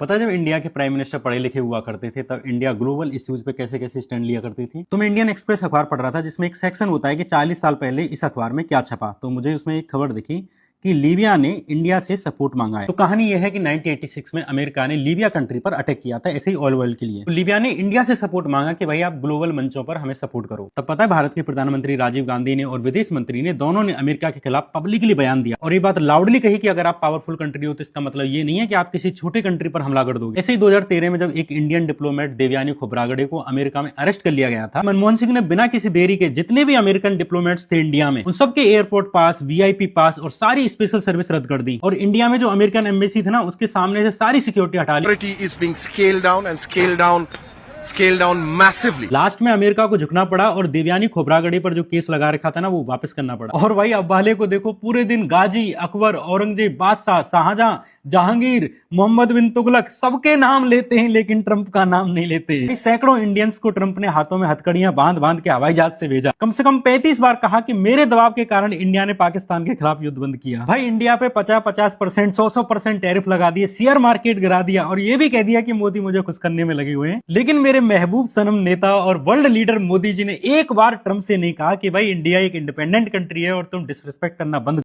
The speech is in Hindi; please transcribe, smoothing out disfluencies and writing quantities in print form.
पता है जब इंडिया के प्राइम मिनिस्टर पढ़े लिखे हुआ करते थे तब इंडिया ग्लोबल इश्यूज पे कैसे कैसे स्टैंड लिया करती थी। तो मैं इंडियन एक्सप्रेस अखबार पढ़ रहा था जिसमें एक सेक्शन होता है कि 40 साल पहले इस अखबार में क्या छपा। तो मुझे उसमें एक खबर दिखी कि लीबिया ने इंडिया से सपोर्ट मांगा है। तो कहानी यह है कि 1986 में अमेरिका ने लीबिया कंट्री पर अटैक किया था ऐसे ही ऑयल वेल के लिए। तो लीबिया ने इंडिया से सपोर्ट मांगा कि भाई आप ग्लोबल मंचों पर हमें सपोर्ट करो। तब पता है भारत के प्रधानमंत्री राजीव गांधी ने और विदेश मंत्री ने दोनों ने अमेरिका के खिलाफ पब्लिकली बयान दिया और ये बात लाउडली कही कि अगर आप पावरफुल कंट्री हो तो इसका मतलब ये नहीं है कि आप किसी छोटे कंट्री पर हमला कर दोगे। ऐसे ही 2013 में जब एक इंडियन डिप्लोमेट देवयानी खोब्रागडे को अमेरिका में अरेस्ट कर लिया गया था, मनमोहन सिंह ने बिना किसी देरी के जितने भी अमेरिकन डिप्लोमेट्स थे इंडिया में उन सबके एयरपोर्ट पास, वीआईपी पास और सारी स्पेशल सर्विस रद्द कर दी और इंडिया में जो अमेरिकन एम्बेसी थी ना उसके सामने से सारी सिक्योरिटी हटा ली। Scale down massively. लास्ट में अमेरिका को झुकना पड़ा और देवयानी खोब्रागडे पर जो केस लगा रखा था ना वो वापस करना पड़ा। और भाई अब वाले को देखो, पूरे दिन गाजी, अकबर, औरंगजेब, बादशाह, शाहजहां, जहांगीर, मोहम्मद बिन तुगलक सबके नाम लेते हैं लेकिन ट्रंप का नाम नहीं लेते। सैकड़ों इंडियंस को ट्रंप ने हाथों में हथकड़ियां बांध बांध के हवाई जहाज से भेजा। कम से कम 35 बार कहा कि मेरे दबाव के कारण इंडिया ने पाकिस्तान के खिलाफ युद्ध बंद किया। भाई इंडिया पे 50-50%, 100% टैरिफ लगा दिए, शेयर मार्केट गिरा दिया और ये भी कह दिया कि मोदी मुझे खुश करने में लगे हुए हैं। लेकिन मेरे महबूब सनम नेता और वर्ल्ड लीडर मोदी जी ने एक बार ट्रंप से नहीं कहा कि भाई इंडिया एक इंडिपेंडेंट कंट्री है और तुम डिसरिस्पेक्ट करना बंद